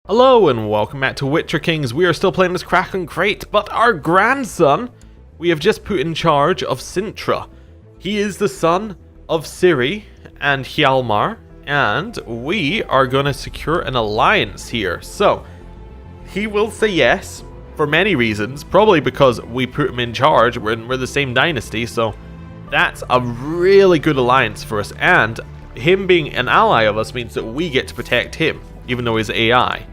Hello and welcome back to Witcher Kings. We are still playing as Crach and Craite, but our grandson we have just put in charge of Sintra. He is the son of Ciri and Hjalmar, and we are going to secure an alliance here. So, he will say yes for many reasons, probably because we put him in charge. We're the same dynasty, so that's a really good alliance for us, and him being an ally of us means that we get to protect him, even though he's AI.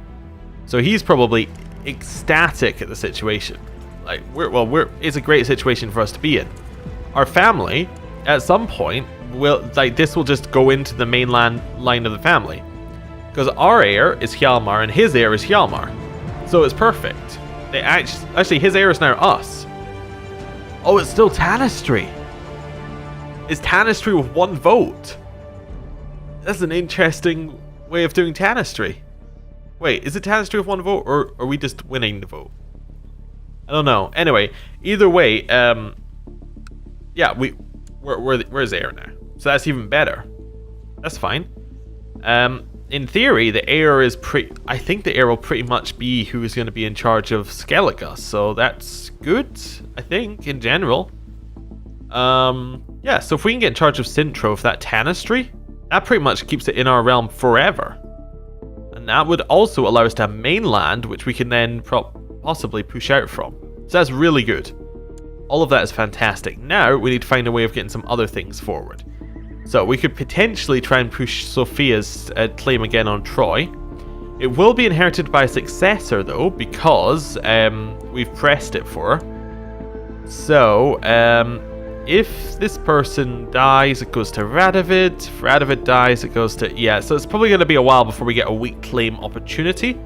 So he's probably ecstatic at the situation. Like, it's a great situation for us to be in. Our family, at some point, this will just go into the mainland line of the family. Because our heir is Hjalmar and his heir is Hjalmar. So it's perfect. They actually, his heir is now us. Oh, it's still Tanistry. It's Tanistry with one vote. That's an interesting way of doing Tanistry. Wait, is it Tanistry with one vote, or are we just winning the vote? I don't know. Anyway, either way, yeah, we're his heir now, so that's even better. That's fine. In theory, the heir is I think the heir will pretty much be who is going to be in charge of Skellige, so that's good. I think in general. Yeah. So if we can get in charge of Sintra with that Tanistry, that pretty much keeps it in our realm forever. And that would also allow us to have mainland, which we can then possibly push out from. So that's really good. All of that is fantastic. Now we need to find a way of getting some other things forward. So we could potentially try and push Sophia's claim again on Troy. It will be inherited by a successor though, because we've pressed it for her. So if this person dies, it goes to Radovid. If Radovid dies, it goes to... Yeah, so it's probably going to be a while before we get a weak claim opportunity.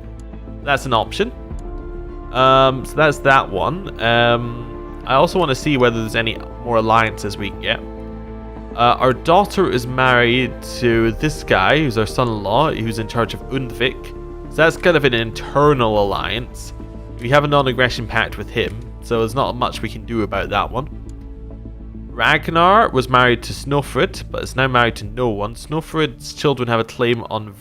That's an option. So that's that one. I also want to see whether there's any more alliances we can get. Our daughter is married to this guy, who's our son-in-law, who's in charge of Undvik. So that's kind of an internal alliance. We have a non-aggression pact with him, so there's not much we can do about that one. Ragnar was married to Snowfrid, but is now married to no one. Snowfrid's children have a claim on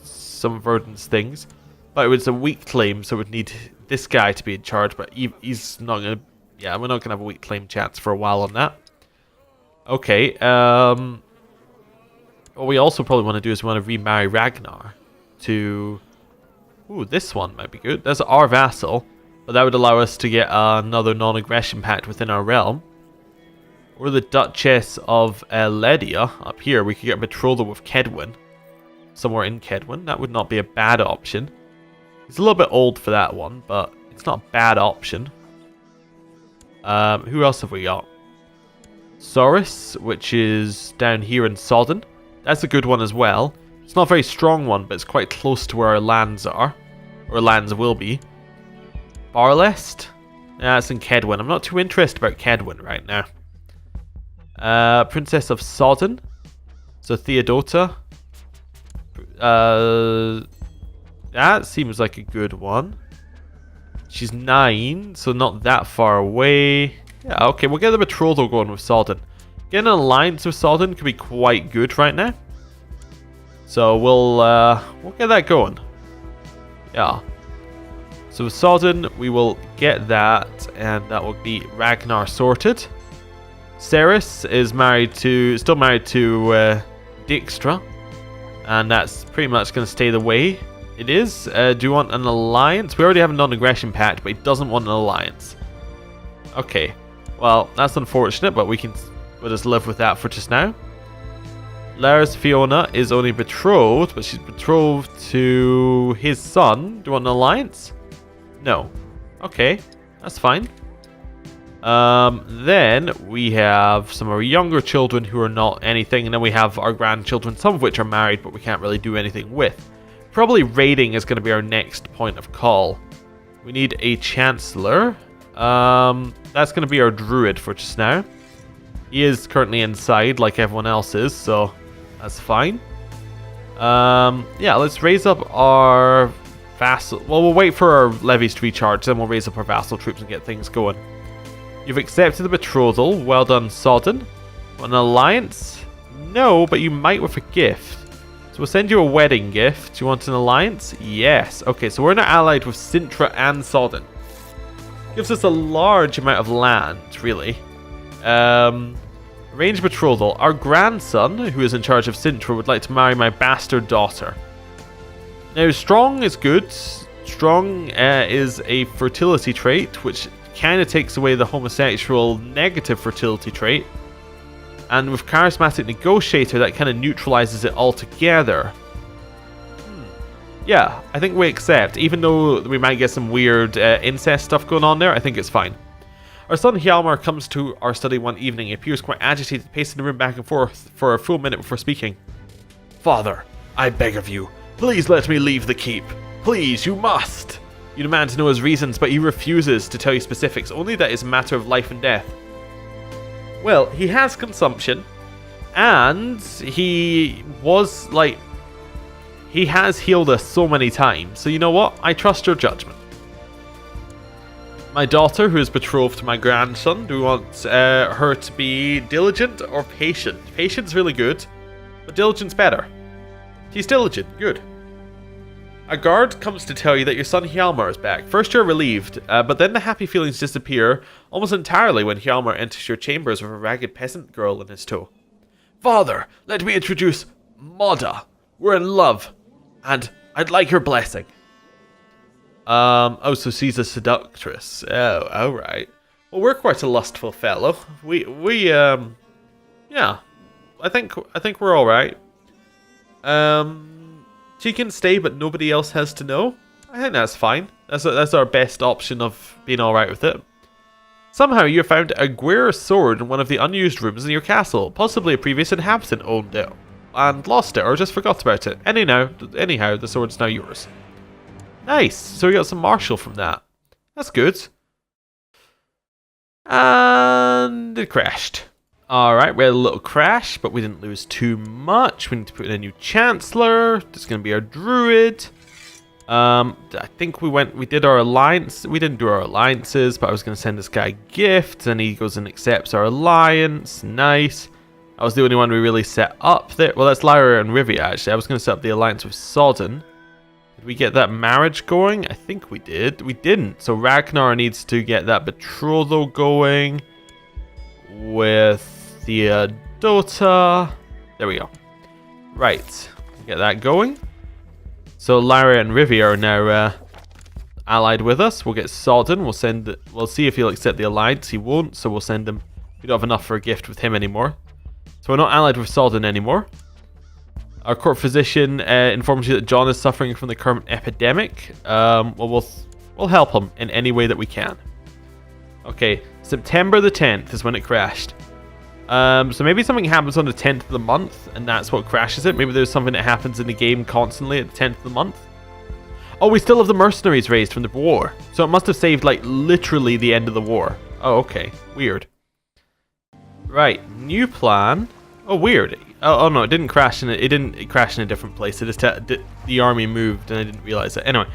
some of Verdun's things, but it was a weak claim, so we'd need this guy to be in charge, but he's not going to... Yeah, we're not going to have a weak claim chance for a while on that. Okay, what we also probably want to do is we want to remarry Ragnar to... Ooh, this one might be good. That's our vassal, but that would allow us to get another non-aggression pact within our realm. Or the Duchess of Ledia up here. We could get a betrothal with Kedwin. Somewhere in Kedwin. That would not be a bad option. It's a little bit old for that one, but it's not a bad option. Who else have we got? Soris, which is down here in Sodden. That's a good one as well. It's not a very strong one, but it's quite close to where our lands are. Or lands will be. Barlest? Yeah, it's in Kedwin. I'm not too interested about Kedwin right now. Princess of Sodden. So Theodota. That seems like a good one. She's 9, so not that far away. Yeah, okay, we'll get the betrothal going with Sodden. Getting an alliance with Sodden could be quite good right now. So we'll get that going. Yeah. So with Sodden, we will get that, and that will be Ragnar sorted. Ceres is still married to Dijkstra, and that's pretty much going to stay the way it is. Do you want an alliance? We already have a non-aggression pact, but he doesn't want an alliance. Okay, well, that's unfortunate, but we'll just live with that for just now. Lars Fiona is only betrothed, but she's betrothed to his son. Do you want an alliance? No. Okay, that's fine. Then we have some of our younger children who are not anything, and then we have our grandchildren, some of which are married, but we can't really do anything with. Probably raiding is going to be our next point of call. We need a chancellor. That's going to be our druid for just now. He is currently inside like everyone else is, so that's fine. Yeah, let's raise up our vassal. Well, we'll wait for our levies to recharge, then we'll raise up our vassal troops and get things going. You've accepted the betrothal. Well done, Sodden. Want an alliance? No, but you might with a gift. So So we'll send you a wedding gift. Do you want an alliance? Yes. Okay, so we're now allied with Cintra and Sodden. Gives us a large amount of land, really. Arranged betrothal. Our grandson, who is in charge of Cintra, would like to marry my bastard daughter. Now, strong is good. Strong is a fertility trait, which kind of takes away the homosexual negative fertility trait. And with charismatic negotiator, that kind of neutralizes it altogether. Yeah, I think we accept. Even though we might get some weird incest stuff going on there, I think it's fine. Our son Hjalmar comes to our study one evening. He appears quite agitated, pacing the room back and forth for a full minute before speaking. Father, I beg of you, please let me leave the keep. Please, you must. You demand to know his reasons, but he refuses to tell you specifics, only that it's a matter of life and death. Well, he has consumption, and he was, like, he has healed us so many times, so you know what? I trust your judgment. My daughter, who is betrothed to my grandson, do we want her to be diligent or patient? Patient's really good, but diligent's better. She's diligent, good. A guard comes to tell you that your son Hjalmar is back. First you're relieved, but then the happy feelings disappear almost entirely when Hjalmar enters your chambers with a ragged peasant girl in his tow. Father, let me introduce Modda. We're in love, and I'd like your blessing. Oh, so she's a seductress. Oh, alright. Well, we're quite a lustful fellow. Yeah. I think we're alright. She can stay, but nobody else has to know. I think that's fine. That's our best option of being alright with it. Somehow you found a Gwyrr sword in one of the unused rooms in your castle. Possibly a previous inhabitant owned it and lost it, or just forgot about it. Anyhow, the sword's now yours. Nice. So we got some martial from that. That's good. And it crashed. Alright, we had a little crash, but we didn't lose too much. We need to put in a new Chancellor. That's going to be our Druid. I think we did our alliance. We didn't do our alliances, but I was going to send this guy gifts, and he goes and accepts our alliance. Nice. I was the only one we really set up there. Well, that's Lyra and Rivia, actually. I was going to set up the alliance with Sodden. Did we get that marriage going? I think we did. We didn't. So Ragnar needs to get that betrothal going with Theodota. There we go. Right. Get that going. So Lyra and Rivia are now allied with us. We'll get Sodden. We'll see if he'll accept the alliance. He won't, so we'll send him. We don't have enough for a gift with him anymore. So we're not allied with Sodden anymore. Our court physician informs you that John is suffering from the current epidemic. Well, we'll help him in any way that we can. Okay, September the 10th is when it crashed. So maybe something happens on the 10th of the month, and that's what crashes it. Maybe there's something that happens in the game constantly at the 10th of the month. Oh, we still have the mercenaries raised from the war. So it must have saved, like, literally the end of the war. Oh, okay. Weird. Right, new plan. Oh, weird. Oh no, it didn't crash in it. It didn't crash in a different place. It just the army moved, and I didn't realize it. Anyway,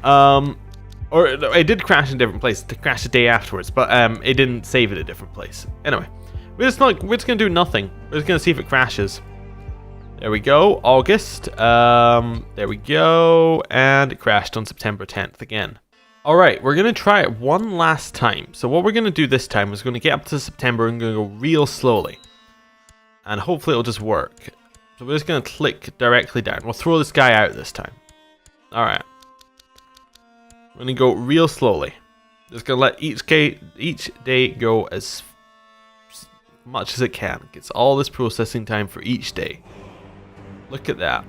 or it did crash in a different place. It crashed a day afterwards, but it didn't save it a different place. Anyway, we're just gonna do nothing. We're just gonna see if it crashes. There we go. August. There we go, and it crashed on September 10th again. All right, we're gonna try it one last time. So what we're gonna do this time is we're gonna get up to September and gonna go real slowly. And hopefully it'll just work. So we're just going to click directly down. We'll throw this guy out this time. Alright. We're going to go real slowly. Just going to let each day go as much as it can. It gets all this processing time for each day. Look at that.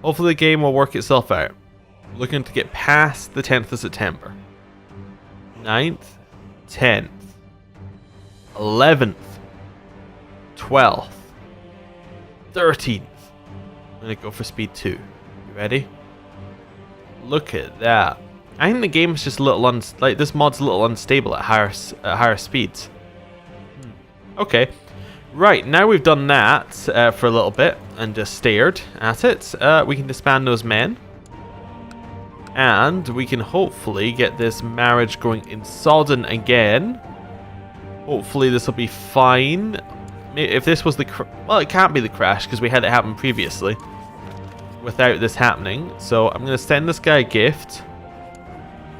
Hopefully the game will work itself out. We're looking to get past the 10th of September. 9th. 10th. 11th. 12th, 13th. I'm gonna go for speed 2. You ready? Look at that. I think the game's just a little this mod's a little unstable at higher speeds. Okay, right now we've done that for a little bit and just stared at it. We can disband those men, and we can hopefully get this marriage going in Sodden again. Hopefully this will be fine. If this was well, it can't be the crash because we had it happen previously. without this happening. So I'm going to send this guy a gift.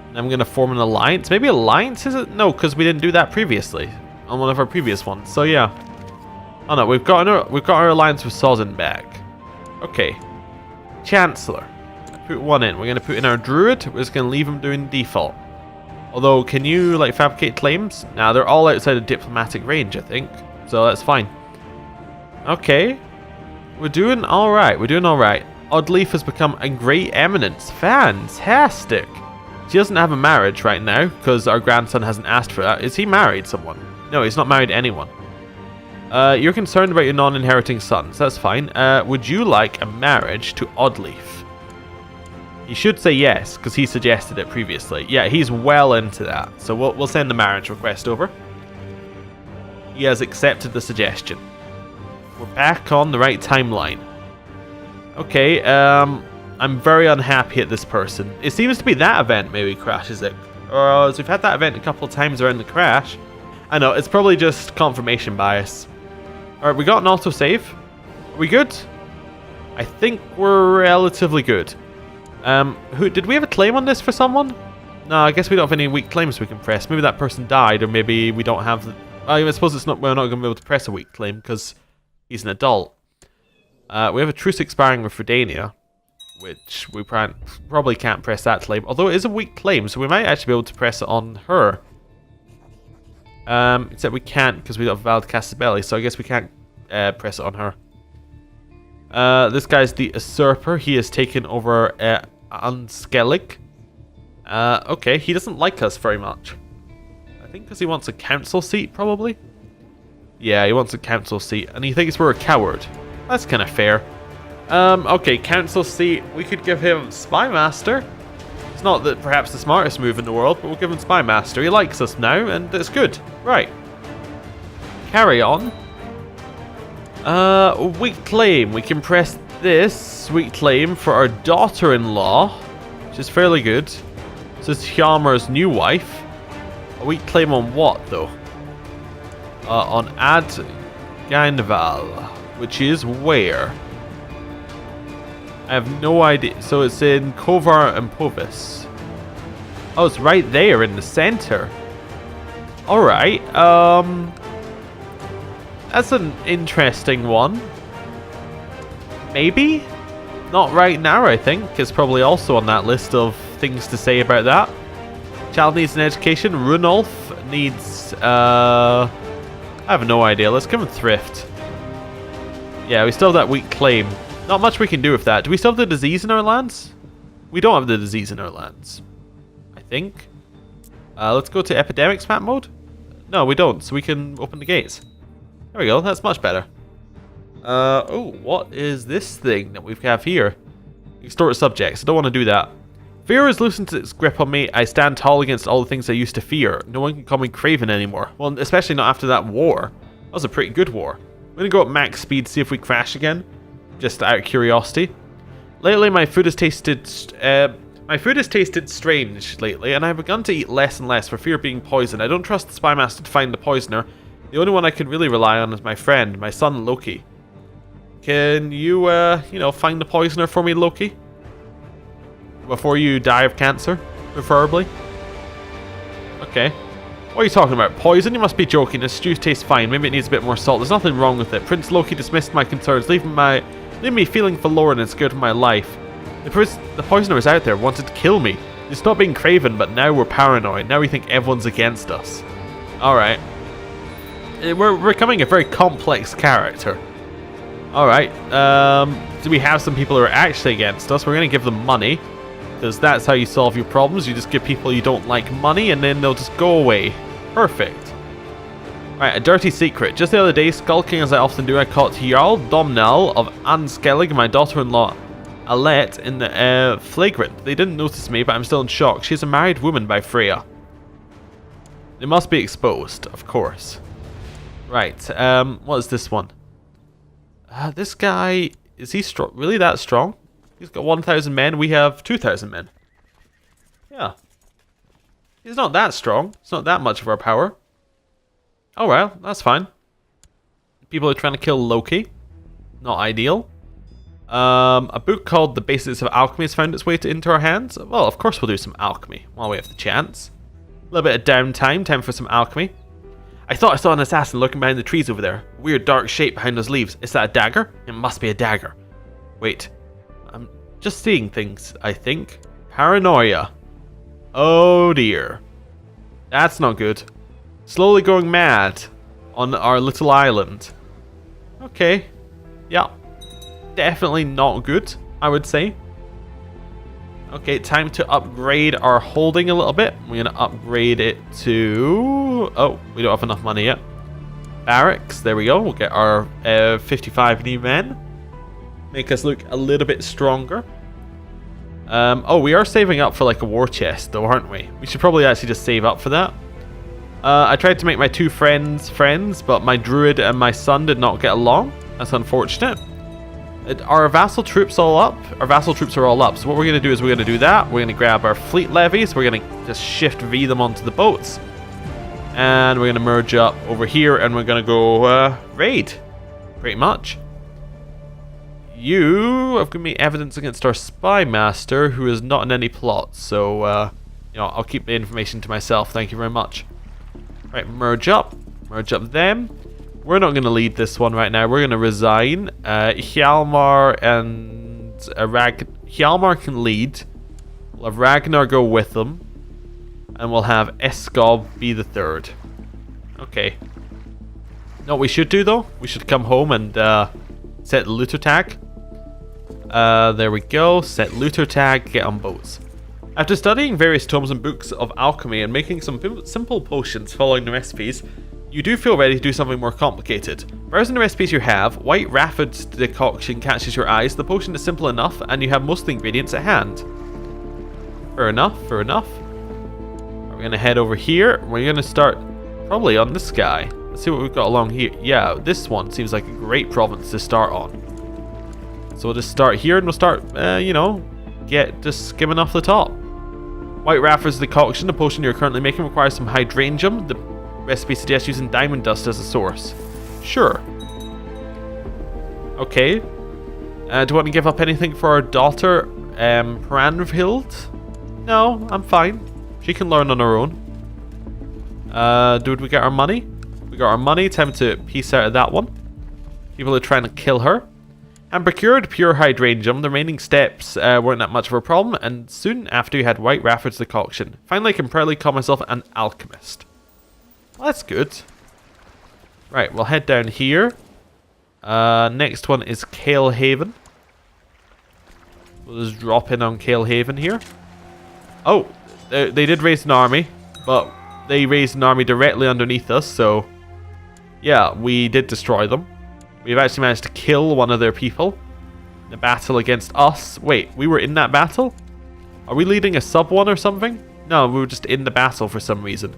And I'm going to form an alliance. Maybe alliance, is it? No, because we didn't do that previously on one of our previous ones. So yeah. Oh no, we've got our alliance with Sozin back. Okay. Chancellor. Put one in. We're going to put in our druid. We're just going to leave him doing default. Although, can you like fabricate claims? Nah, they're all outside of diplomatic range, I think. So that's fine. Okay. We're doing alright. We're doing alright. Oddleaf has become a great eminence. Fantastic. She doesn't have a marriage right now because our grandson hasn't asked for that. Is he married someone? No, he's not married anyone. You're concerned about your non-inheriting sons. That's fine. Would you like a marriage to Oddleaf? He should say yes, because he suggested it previously. Yeah, he's well into that. So we'll send the marriage request over. He has accepted the suggestion. We're back on the right timeline. Okay, I'm very unhappy at this person. It seems to be that event maybe crashes it. Or we've had that event a couple of times around the crash. I know, it's probably just confirmation bias. Alright, we got an autosave. Are we good? I think we're relatively good. Did we have a claim on this for someone? No, I guess we don't have any weak claims we can press. Maybe that person died, or maybe we don't have the... I suppose we're not going to be able to press a weak claim because he's an adult. We have a truce expiring with Fredania, which we probably can't press that claim. Although it is a weak claim, so we might actually be able to press it on her. Except we can't because we don't have valid Casus, so I guess we can't press it on her. This guy's the usurper. He has taken over Skellige. Okay, he doesn't like us very much. I think because he wants a council seat, probably. Yeah, he wants a council seat, and he thinks we're a coward. That's kind of fair. Okay, council seat. We could give him Spy Master. It's not that perhaps the smartest move in the world, but we'll give him Spy Master. He likes us now, and it's good. Right. Carry on. Weak claim. We can press this weak claim for our daughter-in-law, which is fairly good. This is Hjalmar's new wife. A weak claim on what, though? On Ad Gainval, which is where? I have no idea. So it's in Kovar and Povis. Oh, it's right there in the center. Alright, that's an interesting one. Maybe? Not right now, I think. It's probably also on that list of things to say about that. Child needs an education. Runolf needs, I have no idea. Let's give him Thrift. Yeah, we still have that weak claim. Not much we can do with that. Do we still have the disease in our lands? We don't have the disease in our lands, I think. Let's go to epidemics map mode. No, we don't, so we can open the gates. There we go, that's much better. Oh, what is this thing that we have here? Extort subjects. I don't want to do that. Fear has loosened its grip on me. I stand tall against all the things I used to fear. No one can call me craven anymore. Well, especially not after that war. That was a pretty good war. I'm going to go at max speed, see if we crash again. Just out of curiosity. Lately, my food has tasted strange lately, and I've begun to eat less and less for fear of being poisoned. I don't trust the Spy Master to find the poisoner. The only one I can really rely on is my friend, my son Loki. Can you, find the poisoner for me, Loki? Before you die of cancer, preferably. Okay. What are you talking about? Poison? You must be joking. The stew tastes fine. Maybe it needs a bit more salt. There's nothing wrong with it. Prince Loki dismissed my concerns, leaving me feeling forlorn and scared for my life. The poisoner is out there, wanted to kill me. He stopped being craven, but now we're paranoid. Now we think everyone's against us. Alright. We're becoming a very complex character. Alright. Do we have some people who are actually against us? We're going to give them money. Because that's how you solve your problems. You just give people you don't like money, and then they'll just go away. Perfect. Right, a dirty secret. Just the other day, skulking as I often do, I caught Jarl Domnall of Skellige, my daughter-in-law, Alette, in the flagrant. They didn't notice me, but I'm still in shock. She's a married woman by Freya. They must be exposed, of course. Right, what is this one? This guy, is he really that strong? He's got 1,000 men, we have 2,000 men. Yeah. He's not that strong. It's not that much of our power. Oh well, that's fine. People are trying to kill Loki. Not ideal. A book called The Basics of Alchemy has found its way into our hands. Well, of course we'll do some alchemy while we have the chance. A little bit of downtime, time for some alchemy. I thought I saw an assassin lurking behind the trees over there. A weird dark shape behind those leaves. Is that a dagger? It must be a dagger. Wait, I'm just seeing things, I think. Paranoia. Oh dear. That's not good. Slowly going mad on our little island. Okay. Yeah. Definitely not good, I would say. Okay, time to upgrade our holding a little bit. We're going to upgrade it to... Oh, we don't have enough money yet. Barracks, there we go. We'll get our 55 new men. Make us look a little bit stronger. Oh, we are saving up for like a war chest though, aren't we? We should probably actually just save up for that. I tried to make my two friends, but my druid and my son did not get along. That's unfortunate. Are our vassal troops all up? Our vassal troops are all up. So what we're going to do is we're going to do that. We're going to grab our fleet levies. We're going to just shift V them onto the boats. And we're going to merge up over here and we're going to go raid. Pretty much. You have given me evidence against our spy master who is not in any plots. So, you know, I'll keep the information to myself. Thank you very much. Right, merge up. Merge up them. We're not going to lead this one right now. We're going to resign. Hjalmar and Hjalmar can lead. We'll have Ragnar go with them. And we'll have Eskob be the third. Okay. You know what we should do though? We should come home and set looter tag. There we go. Set looter tag. Get on boats. After studying various tomes and books of alchemy and making some simple potions following the recipes, you do feel ready to do something more complicated. Browsing the recipes you have, White Rafford's decoction catches your eyes. The potion is simple enough and you have most of the ingredients at hand. Fair enough, fair enough. We're going to head over here. We're going to start probably on this guy. Let's see what we've got along here. Yeah, this one seems like a great province to start on. So we'll just start here and we'll start, you know, just skimming off the top. White Rafford's decoction, the potion you're currently making, requires some hydrangea. The recipe suggests using diamond dust as a source. Sure. Okay. Do you want to give up anything for our daughter, Pranvhild? No, I'm fine. She can learn on her own. Did we get our money? We got our money. Time to piece out of that one. People are trying to kill her. And procured pure hydrangea. The remaining steps weren't that much of a problem, and soon after you had White Rafford's decoction. Finally, I can proudly call myself an alchemist. Well, that's good. Right, we'll head down here. Next one is Kalehaven. We'll just drop in on Kalehaven here. Oh, they did raise an army, but they raised an army directly underneath us, so yeah, we did destroy them. We've actually managed to kill one of their people in a battle against us. Wait, we were in that battle? Are we leading a sub one or something? No, we were just in the battle for some reason.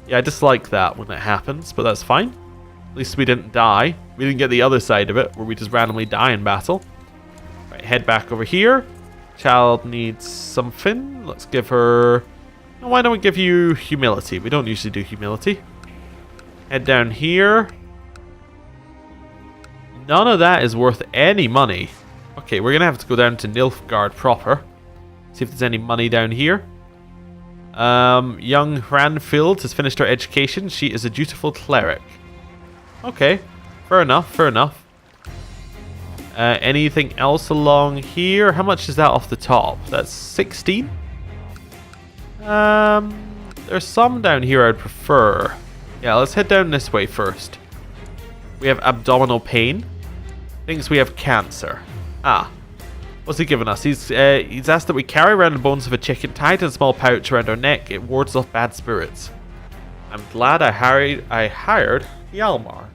Yeah, I dislike that when it happens, but that's fine. At least we didn't die. We didn't get the other side of it, where we just randomly die in battle. Right, head back over here. Child needs something. Let's give her... Oh, why don't we give you humility? We don't usually do humility. Head down here. None of that is worth any money. Okay, we're going to have to go down to Nilfgaard proper. See if there's any money down here. Young Hranfield has finished her education. She is a dutiful cleric. Okay, fair enough, fair enough. Anything else along here? How much is that off the top? That's 16? There's some down here I'd prefer. Yeah, let's head down this way first. We have abdominal pain. Thinks we have cancer. Ah. What's he given us? He's asked that we carry around the bones of a chicken tied in a small pouch around our neck. It wards off bad spirits. I'm glad I hired Hjalmar.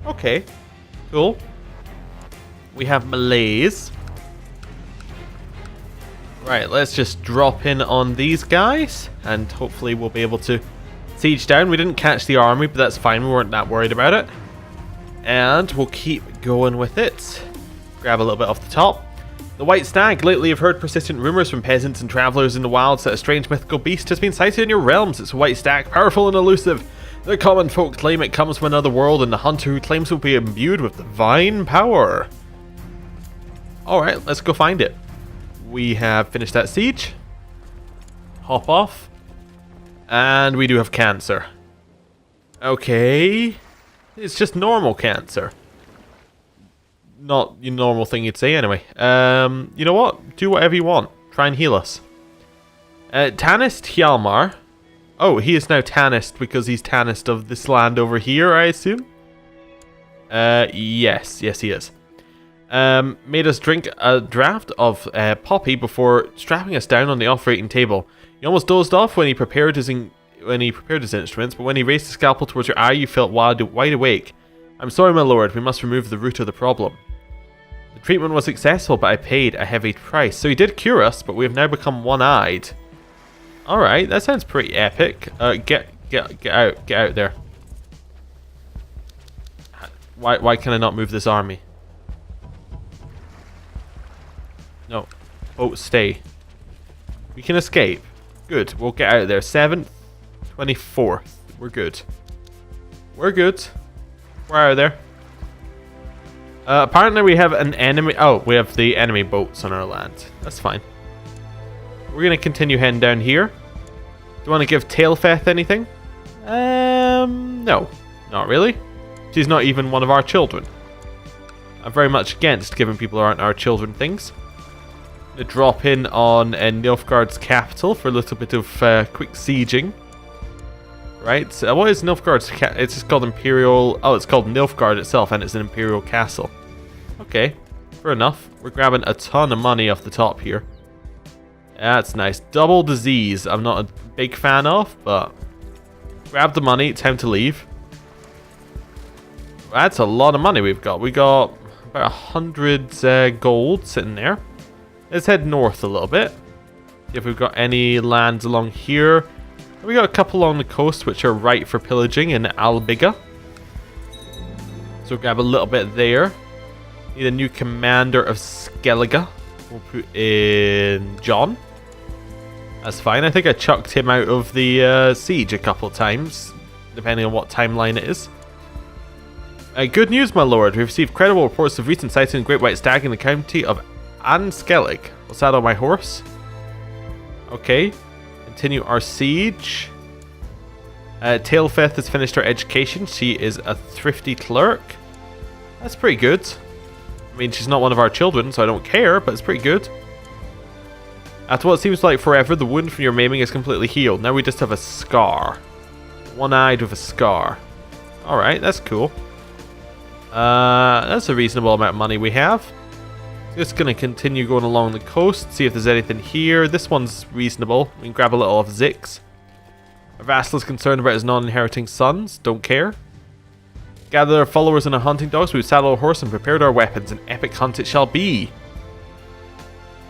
Okay. Cool. We have malaise. Right, let's just drop in on these guys. And hopefully we'll be able to siege down. We didn't catch the army, but that's fine. We weren't that worried about it. And we'll keep going with it. Grab a little bit off the top. The White Stag. Lately I've heard persistent rumors from peasants and travelers in the wilds that a strange mythical beast has been sighted in your realms. It's a White Stag, powerful and elusive. The common folk claim it comes from another world, and the hunter who claims will be imbued with divine power. Alright, let's go find it. We have finished that siege. Hop off. And we do have cancer. Okay. It's just normal cancer. Not your normal thing you'd say anyway. You know what? Do whatever you want. Try and heal us. Tanist Hjalmar. Oh, he is now Tanist because he's Tanist of this land over here, I assume? Yes he is. Made us drink a draft of poppy before strapping us down on the operating table. He almost dozed off when he prepared his instruments, but when he raised the scalpel towards your eye, you felt wide awake. I'm sorry, my lord. We must remove the root of the problem. The treatment was successful, but I paid a heavy price. So he did cure us, but we have now become one-eyed. All right, that sounds pretty epic. Get out there. Why can I not move this army? No. Oh, stay. We can escape. Good. We'll get out of there. 7th, 24th. We're good. We're good. We're out of there. Apparently we have an enemy. Oh, we have the enemy boats on our land. That's fine. We're going to continue heading down here. Do you want to give Tailfeth anything? No. Not really. She's not even one of our children. I'm very much against giving people who aren't our children things. To drop in on Nilfgaard's capital for a little bit of quick sieging. Right, so what is Nilfgaard's it's just called Imperial... Oh, it's called Nilfgaard itself, and it's an Imperial castle. Okay, fair enough. We're grabbing a ton of money off the top here. That's nice. Double disease, I'm not a big fan of, but... Grab the money, time to leave. That's a lot of money we've got. We got about 100 gold sitting there. Let's head north a little bit. See if we've got any lands along here. We got a couple along the coast which are ripe for pillaging in Albiga. So we'll grab a little bit there. Need a new commander of Skellige. We'll put in John. That's fine. I think I chucked him out of the siege a couple of times, depending on what timeline it is. Good news, my lord. We've received credible reports of recent sighting of the Great White Stag in the county of Skellige. We'll saddle my horse. Okay. Continue our siege. Tailfeth has finished her education. She is a thrifty clerk. That's pretty good. I mean, she's not one of our children, so I don't care, but it's pretty good. After what seems like forever, the wound from your maiming is completely healed. Now we just have a scar. One-eyed with a scar. Alright, that's cool. That's a reasonable amount of money we have. Just going to continue going along the coast, see if there's anything here. This one's reasonable. We can grab a little of Zix. Our vassal is concerned about his non-inheriting sons. Don't care. Gather our followers and our hunting dogs. We've saddled our horse and prepared our weapons. An epic hunt it shall be.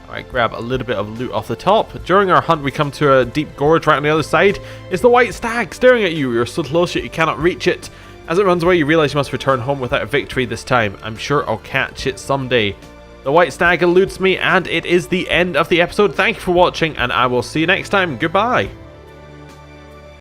Alright, grab a little bit of loot off the top. During our hunt, we come to a deep gorge. Right on the other side is the white stag staring at you. You're so close yet you cannot reach it. As it runs away, you realize you must return home without a victory this time. I'm sure I'll catch it someday. The white stag eludes me, and it is the end of the episode. Thank you for watching, and I will see you next time. Goodbye.